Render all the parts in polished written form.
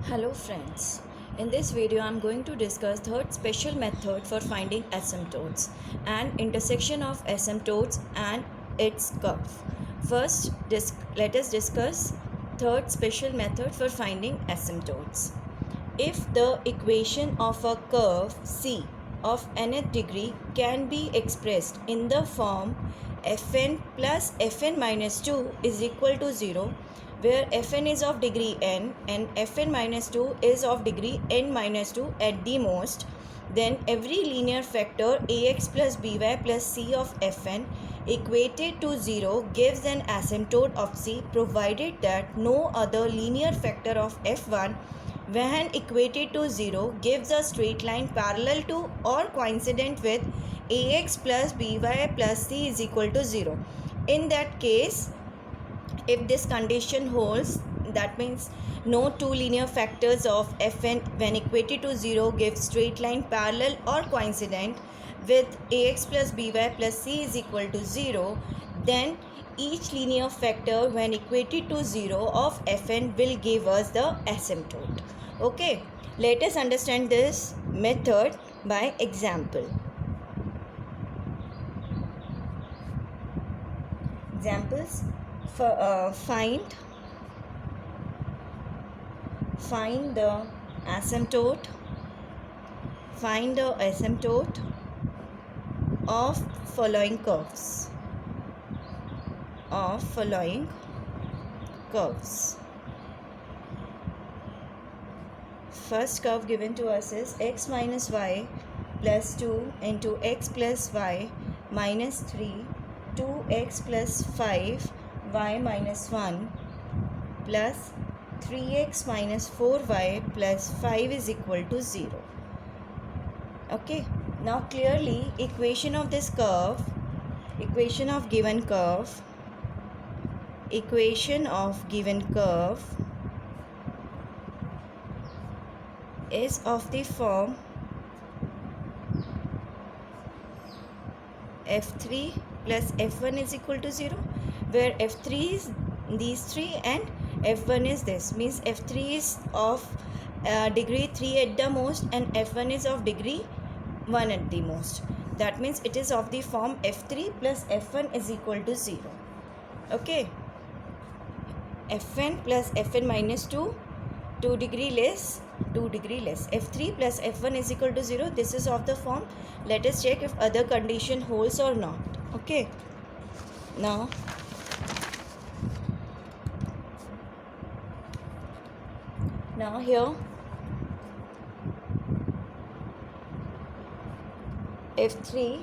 Hello friends, in this video I am going to discuss third special method for finding asymptotes and intersection of asymptotes and its curve. First, let us discuss third special method for finding asymptotes. If the equation of a curve C of nth degree can be expressed in the form fn plus fn minus 2 is equal to 0, where fn is of degree n and fn minus 2 is of degree n minus 2 at the most, then every linear factor ax plus by plus c of fn equated to 0 gives an asymptote of C, provided that no other linear factor of f1 when equated to 0 gives a straight line parallel to or coincident with ax plus by plus c is equal to 0. In that case, if this condition holds, that means no two linear factors of fn when equated to 0 give straight line parallel or coincident with ax plus by plus c is equal to 0, then each linear factor when equated to 0 of fn will give us the asymptote. Okay, let us understand this method by example. Examples for find the asymptote of following curves First curve given to us is x minus y plus 2 into x plus y minus 3, 2x plus 5 y minus 1 plus 3x minus 4y plus 5 is equal to 0. Okay, now clearly equation of given curve is of the form f3 plus f1 is equal to 0, where f3 is these three and f1 is this, means f3 is of degree 3 at the most and f1 is of degree 1 at the most. That means it is of the form f3 plus f1 is equal to 0. Okay, fn plus fn minus 2, 2 degree less, f3 plus f1 is equal to 0. This is of the form. Let us check if other condition holds or not. Okay, now here f3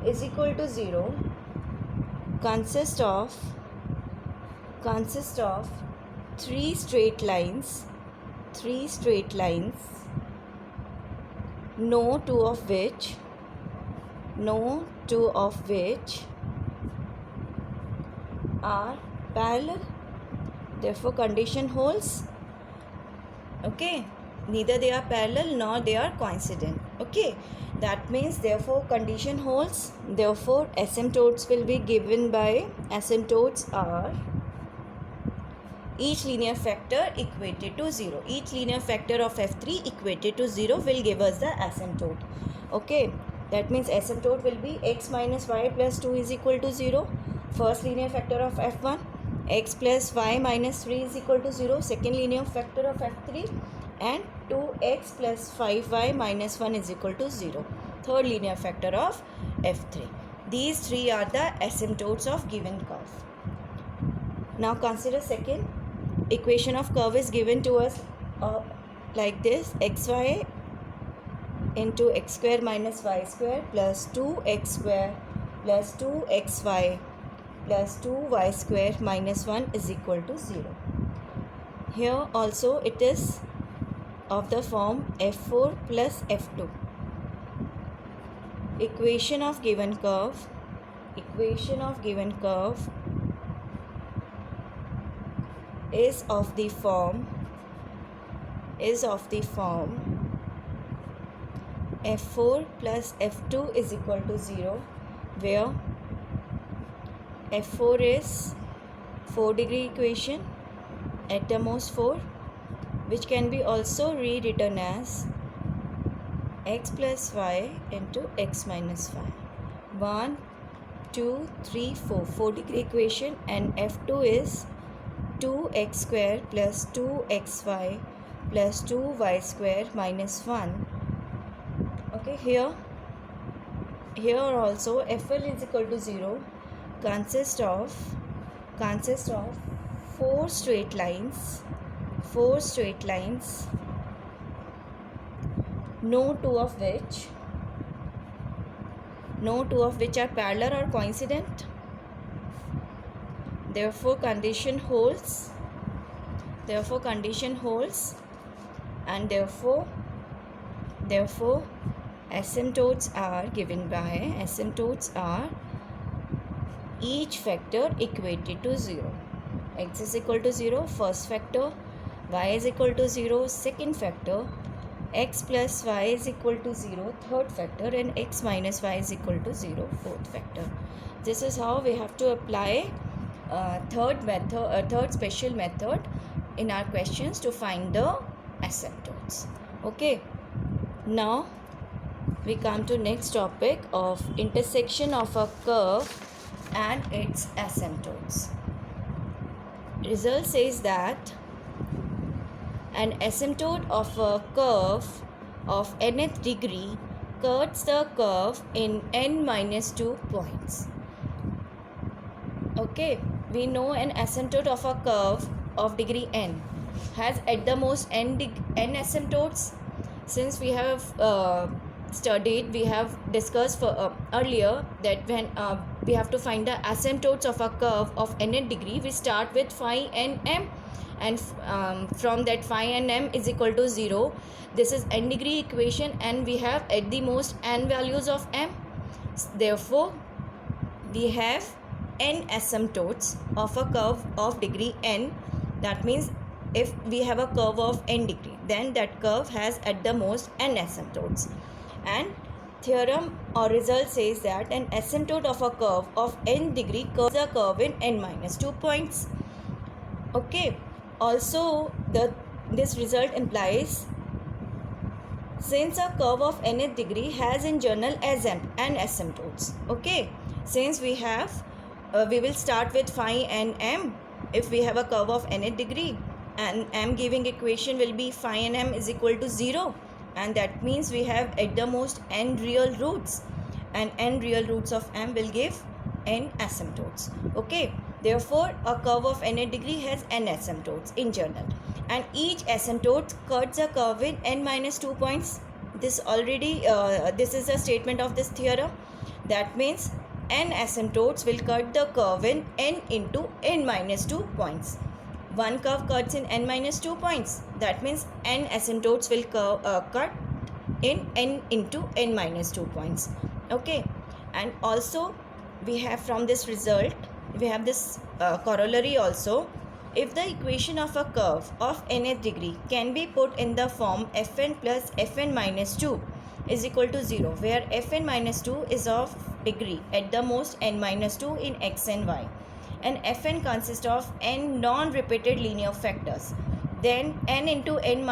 is equal to 0 consists of three straight lines, no two of which are parallel. Therefore condition holds. Okay, neither they are parallel nor they are coincident. Okay, that means therefore condition holds. Therefore asymptotes will be given by, asymptotes are each linear factor equated to 0. Each linear factor of f3 equated to 0 will give us the asymptote. Okay, that means asymptote will be x minus y plus 2 is equal to 0. First linear factor of f1, x plus y minus 3 is equal to 0. Second linear factor of f3, and 2x plus 5y minus 1 is equal to 0. Third linear factor of f3. These three are the asymptotes of given curve. Now consider second equation of curve is given to us like this: xy into x square minus y square plus 2x square plus 2xy plus 2y square minus 1 is equal to 0. Here also it is of the form f4 plus f2. Equation of given curve is of the form f4 plus f2 is equal to 0, where f4 is 4 degree equation at the most 4, which can be also rewritten as x plus y into x minus y. 1, 2, 3, 4. 4-degree equation, and F2 is 2x square plus 2xy plus 2y square minus 1. Okay, here also FL is equal to 0 consists of 4 straight lines, no two of which are parallel or coincident. Therefore condition holds, and therefore asymptotes are given by each factor equated to 0. X is equal to 0, first factor; y is equal to 0, second factor; x plus y is equal to 0, third factor; and x minus y is equal to 0, fourth factor. This is how we have to apply third special method in our questions to find the asymptotes. Okay, now we come to next topic of intersection of a curve and its asymptotes. Result says that an asymptote of a curve of nth degree cuts the curve in n minus 2 points. Okay, we know an asymptote of a curve of degree n has at the most n asymptotes. Since we have we have discussed earlier that when we have to find the asymptotes of a curve of nth degree, we start with phi n m, and from that phi n m is equal to 0. This is n degree equation, and we have at the most n values of m. Therefore we have n asymptotes of a curve of degree n. That means if we have a curve of n degree, then that curve has at the most n asymptotes. And theorem or result says that an asymptote of a curve of n degree curves the curve in n minus 2 points. Okay, also this result implies, since a curve of nth degree has in general n asymptotes. Okay, since we have we will start with phi n m if we have a curve of nth degree, and m giving equation will be phi n m is equal to 0, and that means we have at the most n real roots, and n real roots of m will give n asymptotes. Okay, therefore a curve of nth degree has n asymptotes in general, and each asymptote cuts a curve in n minus 2 points. This is a statement of this theorem. That means n asymptotes will cut the curve in n into n minus 2 points. One curve cuts in n minus 2 points. That means n asymptotes will cut in n into n minus 2 points. Okay, and also we have from this result, we have this corollary also. If the equation of a curve of nth degree can be put in the form fn plus fn minus 2 is equal to 0, where fn minus 2 is of degree at the most n minus 2 in x and y, and fn consists of n non-repeated linear factors, then n into n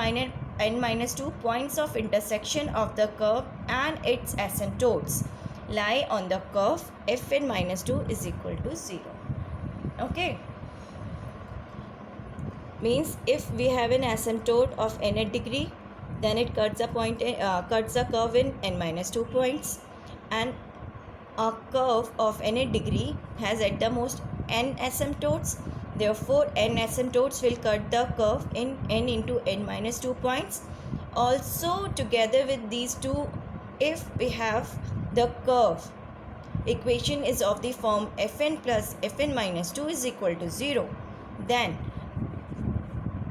minus 2 points of intersection of the curve and its asymptotes lie on the curve fn minus 2 is equal to 0. Okay, means if we have an asymptote of nth degree, then it cuts the curve in n minus 2 points, and a curve of nth degree has at the most n asymptotes. Therefore n asymptotes will cut the curve in n into n minus 2 points. Also, together with these two, if we have the curve equation is of the form fn plus fn minus 2 is equal to 0, then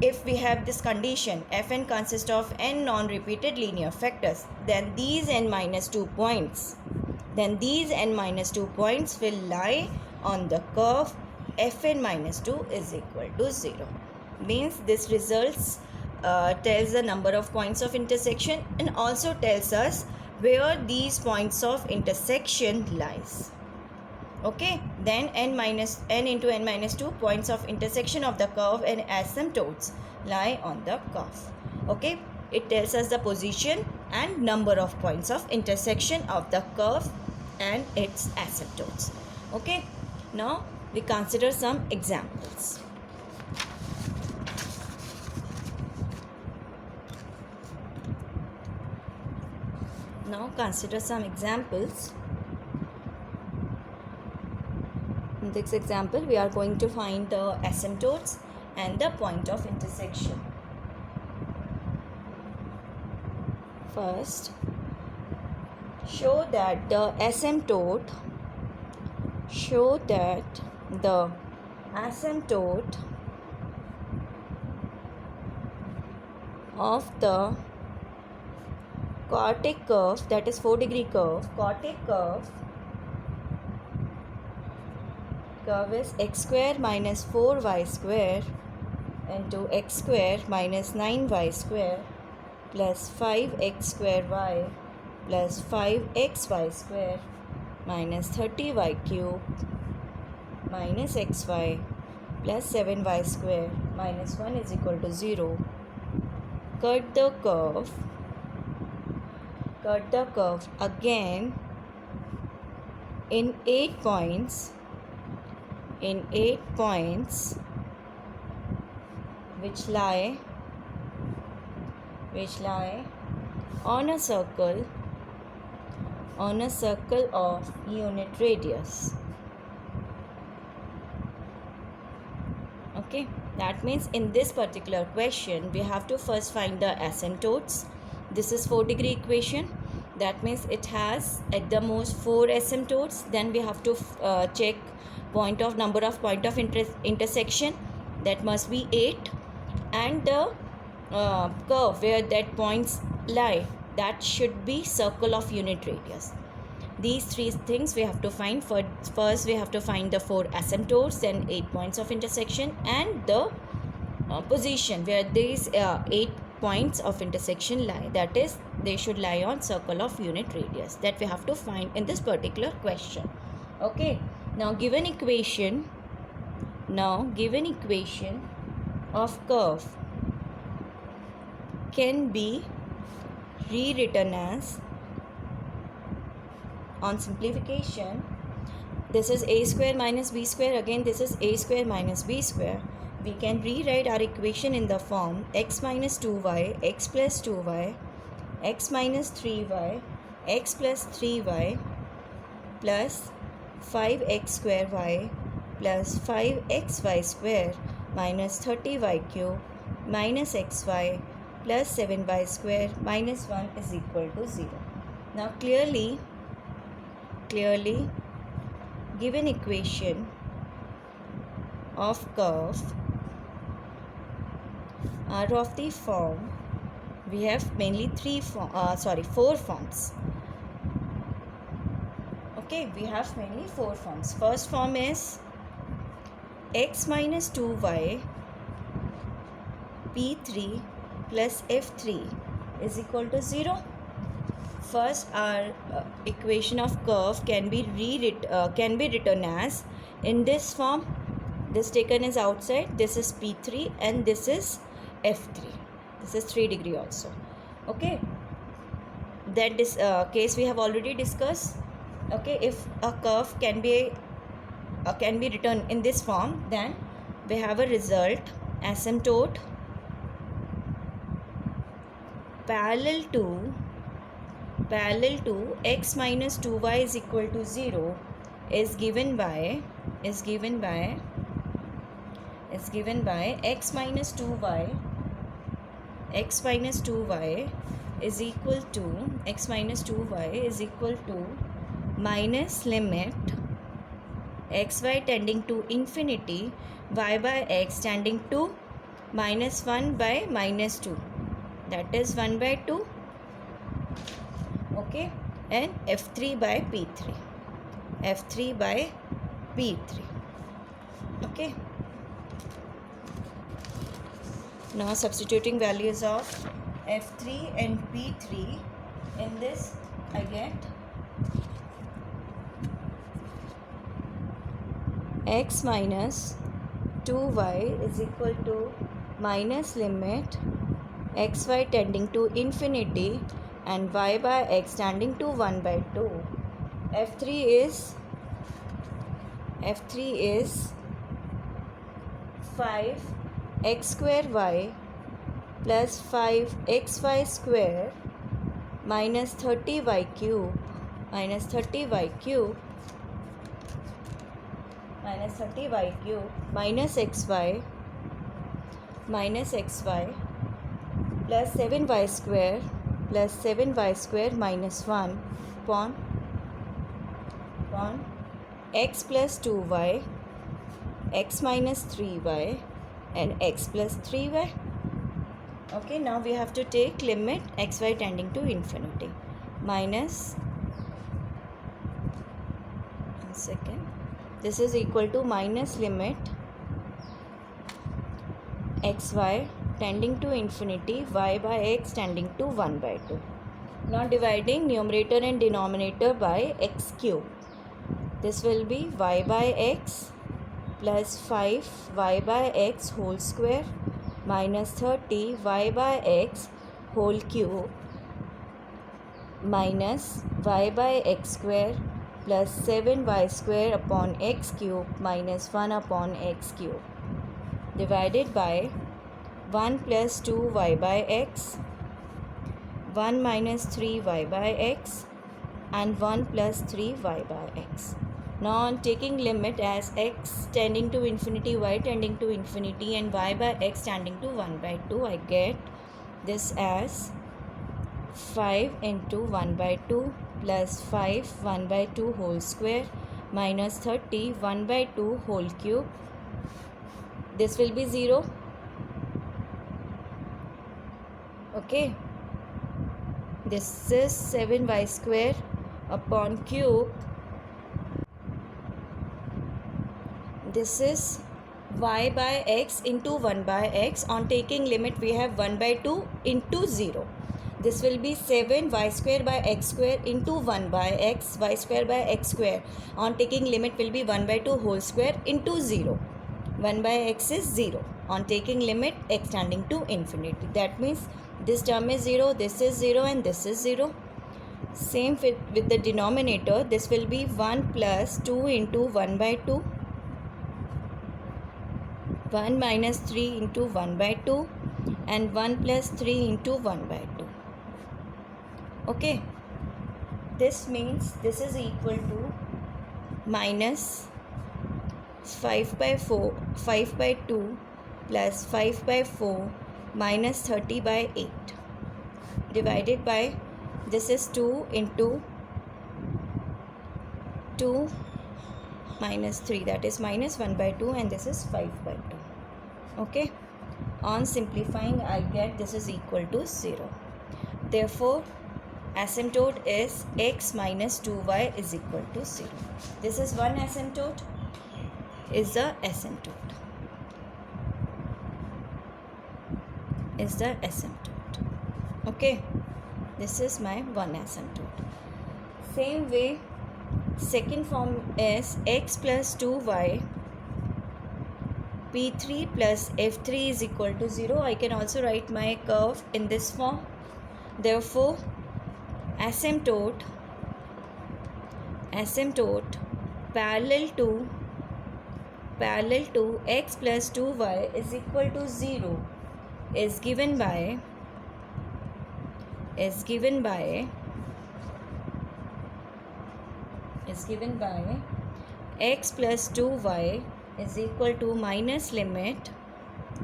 if we have this condition fn consists of n non-repeated linear factors, then these n minus 2 points will lie on the curve fn minus 2 is equal to 0. Means this results tells the number of points of intersection and also tells us where these points of intersection lies. Okay, then n into n minus 2 points of intersection of the curve and asymptotes lie on the curve. Okay, it tells us the position and number of points of intersection of the curve and its asymptotes. Okay, now we consider some examples. Now consider some examples. In this example, we are going to find the asymptotes and the point of intersection. First, show that the asymptote of the quartic curve, that is 4-degree curve, curve is x square minus 4y square into x square minus 9y square plus 5x square y plus 5xy square minus 30y cube minus xy plus 7y square minus 1 is equal to 0. Cut the curve again in 8 points which lie on a circle of unit radius. Okay, that means in this particular question we have to first find the asymptotes. This is 4-degree equation. That means it has at the most 4 asymptotes. Then we have to check number of point of intersection, that must be 8, and the curve where that points lie, that should be circle of unit radius. These 3 things we have to find. First we have to find the 4 asymptotes, then 8 points of intersection, and the position where these 8 points of intersection lie, that is they should lie on circle of unit radius, that we have to find in this particular question. Okay, now given equation of curve can be rewritten as, on simplification, this is a square minus b square, again this is a square minus b square. We can rewrite our equation in the form x minus 2y, x plus 2y, x minus 3y, x plus 3y plus 5x square y plus 5xy square minus 30y cube minus xy plus 7y square minus 1 is equal to 0. Now clearly given equation of curve are of the form, we have mainly 4 forms. Okay, we have mainly 4 forms. First form is x minus 2y p3 plus f3 is equal to 0. First, our equation of curve can be written as in this form. This taken is outside, this is p3 and this is f3. This is 3 degree also. Okay, that this case we have already discussed. Okay, if a curve can be written in this form, then we have a result asymptote parallel to x minus 2y is equal to 0 is given by x minus 2y is equal to minus limit xy tending to infinity, y by x tending to minus 1 by minus 2, that is 1 by 2. Okay, and f3 by p3. Okay, now substituting values of f3 and p3 in this, I get x minus 2y is equal to minus limit xy tending to infinity and y by x tending to 1 by 2. f3 is 5 x square y plus 5xy square minus 30y cube minus 30y cube minus xy plus 7y square minus 1 upon x plus 2y, x minus 3y and x plus 3y. Okay, now we have to take limit xy tending to infinity minus, this is equal to minus limit xy tending to infinity y by x tending to 1 by 2. Now dividing numerator and denominator by x cube. This will be y by x plus 5y by x whole square minus 30y by x whole cube minus y by x square plus 7y square upon x cube minus 1 upon x cube divided by 1 plus 2y by x, 1 minus 3y by x and 1 plus 3y by x. Now on taking limit as x tending to infinity, y tending to infinity and y by x tending to 1 by 2, I get this as 5 into 1 by 2 plus 5 1 by 2 whole square minus 30 1 by 2 whole cube. This will be 0. Okay, this is 7y square upon cube. This is y by x into 1 by x. On taking limit we have 1 by 2 into 0. This will be 7y square by x square into 1 by x, y square by x square. On taking limit will be 1 by 2 whole square into 0. 1 by x is 0. On taking limit x tending to infinity. That means this term is 0, this is 0 and this is 0. Same with the denominator. This will be 1 plus 2 into 1 by 2. 1 minus 3 into 1 by 2 and 1 plus 3 into 1 by 2. Okay, this means this is equal to minus 5 by 2 plus 5 by 4 minus 30 by 8 divided by, this is 2 into 2 minus 3, that is minus 1 by 2 and this is 5 by 2. Okay, on simplifying I get this is equal to 0. Therefore asymptote is x minus 2y is equal to 0. This is one asymptote, is the asymptote, okay. This is my one asymptote. Same way second form is x plus 2y p3 plus f3 is equal to 0. I can also write my curve in this form. Therefore asymptote parallel to x plus 2y is equal to 0 is given by x plus 2y is equal to minus limit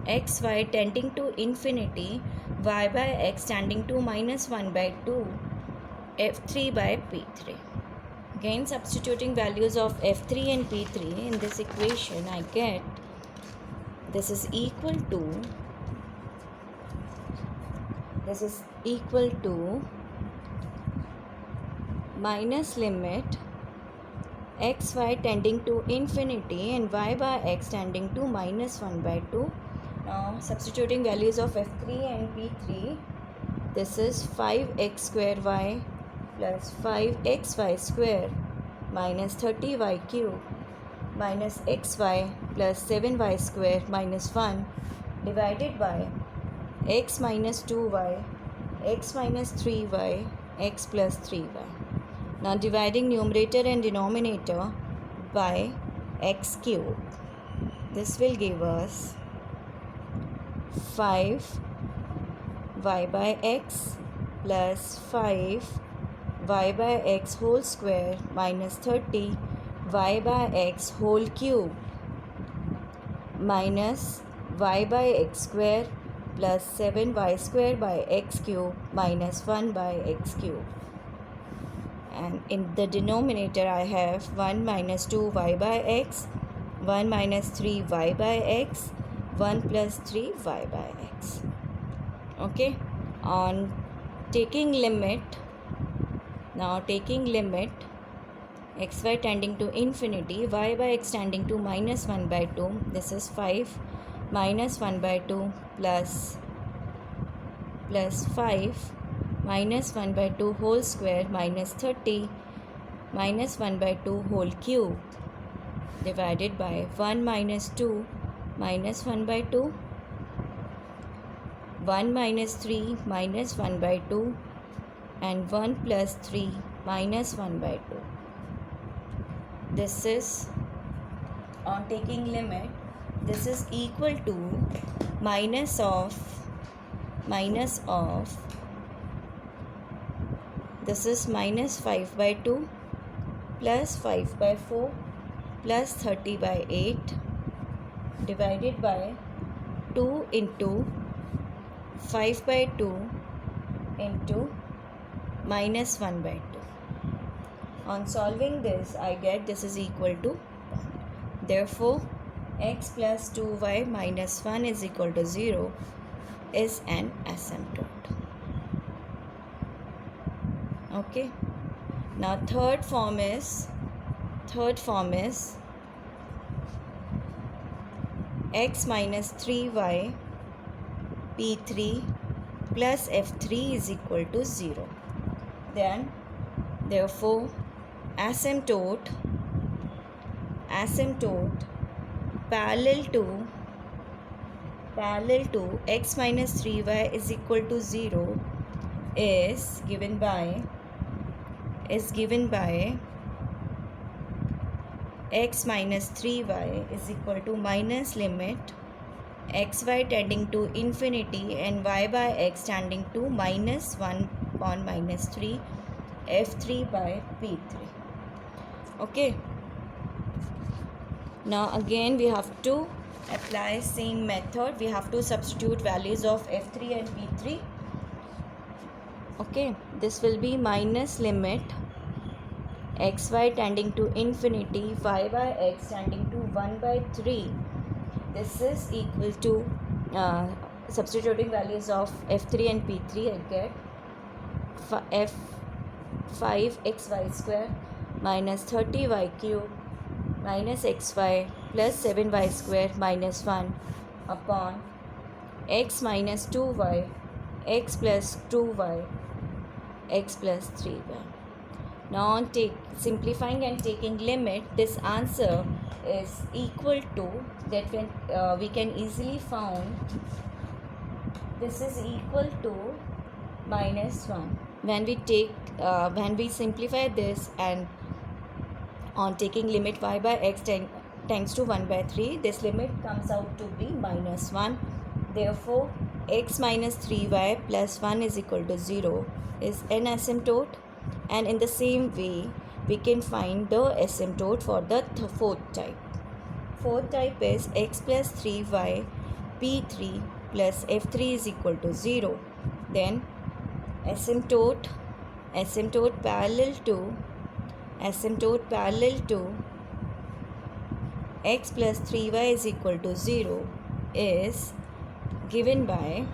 xy tending to infinity, y by x tending to minus 1 by 2, f3 by p3. Again substituting values of f3 and p3 in this equation, I get this is equal to minus limit xy tending to infinity and y by x tending to minus 1 by 2. Now substituting values of f3 and p3, this is 5x square y plus 5xy square minus 30y cube minus xy plus 7y square minus 1 divided by x minus 2y, x minus 3y, x plus 3y. Now dividing numerator and denominator by x cube. This will give us 5 y by x plus 5 y by x whole square minus 30 y by x whole cube minus y by x square plus 7y square by x cube minus 1 by x cube. And in the denominator I have 1 minus 2y by x, 1 minus 3y by x, 1 plus 3y by x. Okay, on taking limit, now taking limit xy tending to infinity, y by x tending to minus 1 by 2, this is 5 minus 1 by 2 plus 5 minus 1 by 2 whole square minus 30 minus 1 by 2 whole cube divided by 1 minus 2 minus 1 by 2, 1 minus 3 minus 1 by 2 and 1 plus 3 minus 1 by 2. This is, on taking limit, this is equal to minus of this is minus 5 by 2 plus 5 by 4 plus 30 by 8 divided by 2 into 5 by 2 into minus 1 by 2. On solving this, I get this is equal to 1. Therefore, x plus 2y minus 1 is equal to 0 is an asymptote. Okay. Now third form is x minus 3y p3 plus f3 is equal to 0. Then therefore asymptote parallel to x minus 3y is equal to 0 is given by x minus 3y is equal to minus limit xy tending to infinity and y by x tending to minus 1 upon minus 3 f3 by p3. Okay. Now again we have to apply same method. We have to substitute values of f3 and p3. Okay, this will be minus limit xy tending to infinity, y by x tending to 1 by 3. This is equal to substituting values of f3 and p3. I get f5xy square minus 30y cube minus xy plus 7y square minus 1 upon x minus 2y, x plus 2y, x plus 3y. Now on simplifying and taking limit, this answer is equal to, that when we can easily found this is equal to minus 1. When we simplify this and on taking limit y by x tends to 1 by 3, this limit comes out to be minus 1. Therefore, x minus 3y plus 1 is equal to 0 is an asymptote. And in the same way, we can find the asymptote for the fourth type. Fourth type is x plus 3y p3 plus f3 is equal to 0. Then asymptote parallel to x plus 3y is equal to 0 is given by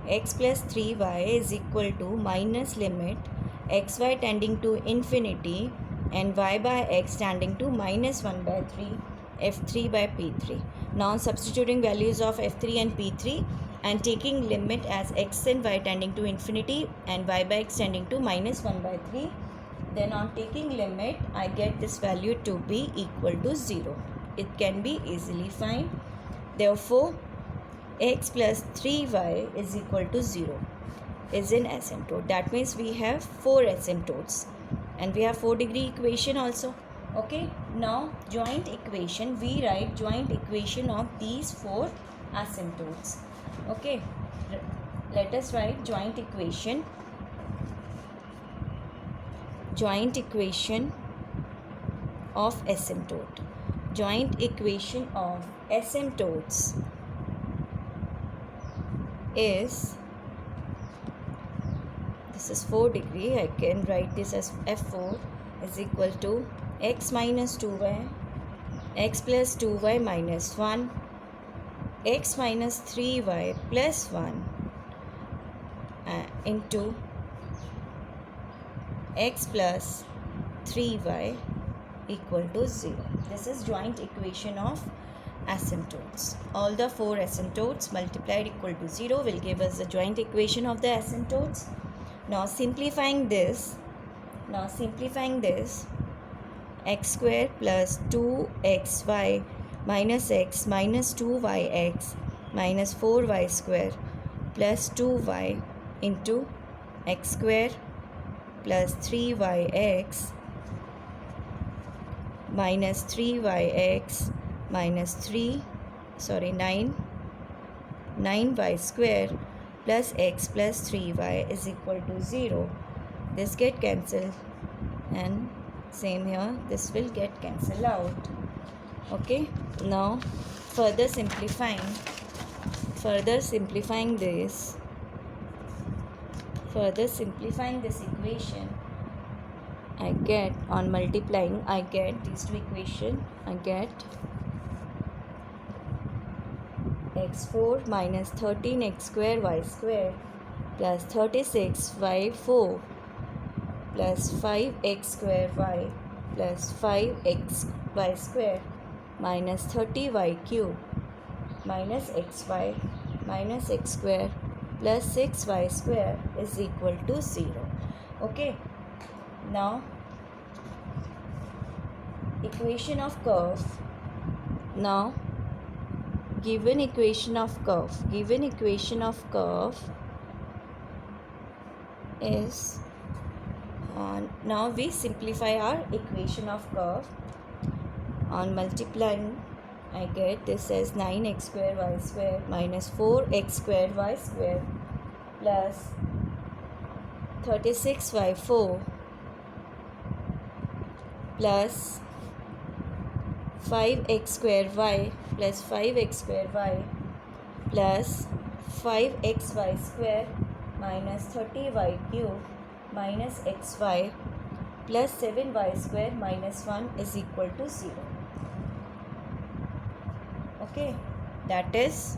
x plus 3y is equal to minus limit xy tending to infinity and y by x tending to minus 1 by 3 f3 by p3. Now substituting values of f3 and p3 and taking limit as x and y tending to infinity and y by x tending to minus 1 by 3, then on taking limit I get this value to be equal to 0. It can be easily found. Therefore, x plus 3y is equal to 0 is an asymptote. That means we have 4 asymptotes and we have 4-degree equation also. Okay, now joint equation, we write joint equation of these 4 asymptotes. Okay, let us write joint equation of asymptote. Joint equation of asymptotes is, this is 4-degree, I can write this as f4 is equal to x minus 2y, x plus 2y minus 1, x minus 3y plus 1 into x plus 3y equal to 0. This is joint equation of asymptotes. All the 4 asymptotes multiplied equal to 0 will give us the joint equation of the asymptotes. Now simplifying this, x square plus 2xy minus x minus 2yx minus 4y square plus 2y into x square plus 3yx minus 3yx minus 9y square plus x plus 3y is equal to 0. This get cancelled and same here, this will get cancelled out. Okay, now further simplifying this equation, I get, on multiplying, I get these two equations. I get x4 minus 13x square y square plus 36y4 plus 5x square y plus 5xy square minus 30y cube minus xy minus x square plus 6y square is equal to 0. Okay, now equation of curve. Now given equation of curve is now we simplify our equation of curve. On multiplying, I get this as 9x square y square minus 4x square y square plus 36y4 plus 5x square y plus 5x square y plus 5xy square minus 30y cube minus xy plus 7y square minus 1 is equal to 0. Okay, that is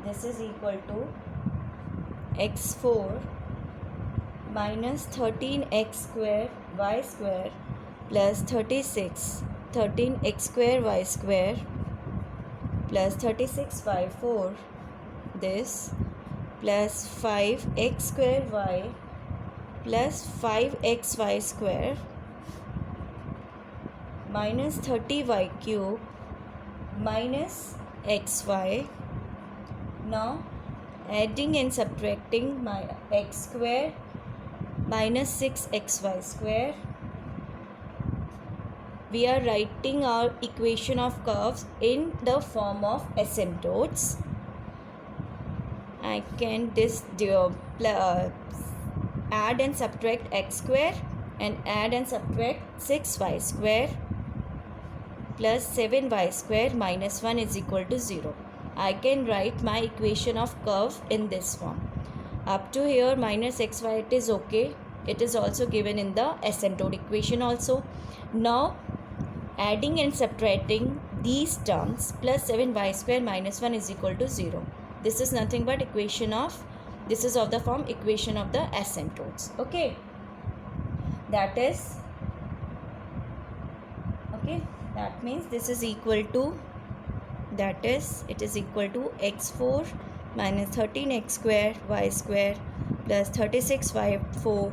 this is equal to x4 minus 13x square y square plus 13x square y square plus 36y4 this plus 5x square y plus 5xy square minus 30y cube minus xy. Now adding and subtracting my x square minus 6xy square, we are writing our equation of curves in the form of asymptotes. I can add and subtract x square and add and subtract 6y square plus 7y square minus 1 is equal to 0. I can write my equation of curve in this form. Up to here minus xy, it is okay. It is also given in the asymptote equation also. Now adding and subtracting these terms, plus 7y square minus 1 is equal to 0. This is nothing but this is of the form equation of the asymptotes. Okay, that means this is equal to, it is equal to x4 minus 13x square y square plus 36y4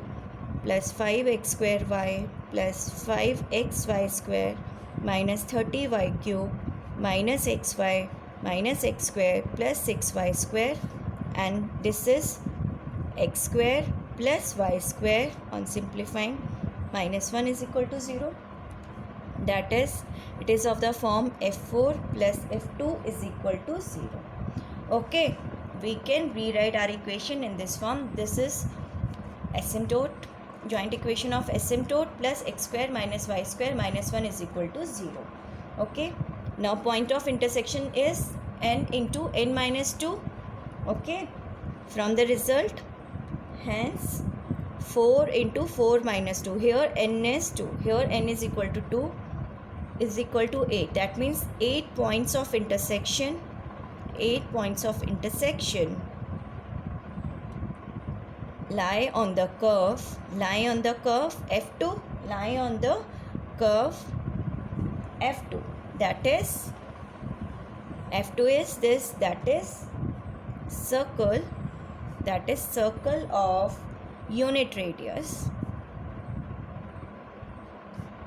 plus 5x square y plus 5xy square minus 30y cube minus xy minus x square plus 6y square, and this is x square plus y square. On simplifying, minus 1 is equal to 0. That is, it is of the form f4 plus f2 is equal to 0. Okay, we can rewrite our equation in this form. This is asymptote, joint equation of asymptote plus x square minus y square minus 1 is equal to 0. Okay, now point of intersection is n into n minus 2. Okay, from the result, hence 4 into 4 minus 2. Here n is 2. Here n is equal to 2 is equal to 8. That means 8 points of intersection. 8 points of intersection lie on the curve f2, lie on the curve f2. That is, f2 is this, that is circle of unit radius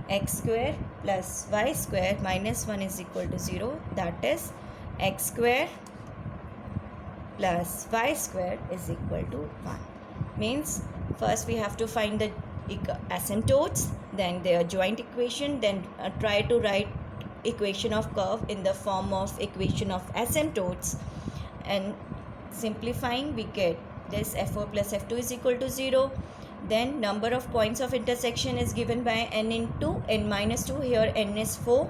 x square plus y square minus 1 is equal to 0. That is, x square plus y square is equal to 1. Means first we have to find the asymptotes, then their joint equation, then try to write equation of curve in the form of equation of asymptotes, and simplifying we get this f4 plus f2 is equal to 0. Then number of points of intersection is given by n into n minus 2. Here n is 4.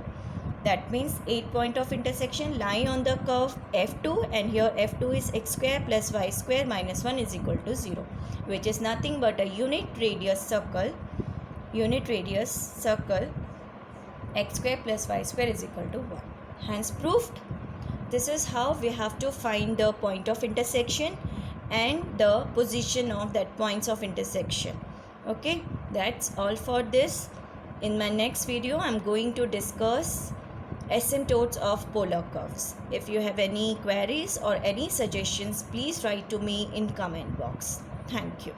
That means 8 point of intersection lie on the curve f2, and here f2 is x square plus y square minus 1 is equal to 0, which is nothing but a unit radius circle x square plus y square is equal to 1. Hence proved. This is how we have to find the point of intersection and the position of that points of intersection. Okay, that's all for this. In my next video, I'm going to discuss asymptotes of polar curves. If you have any queries or any suggestions, please write to me in comment box. Thank you.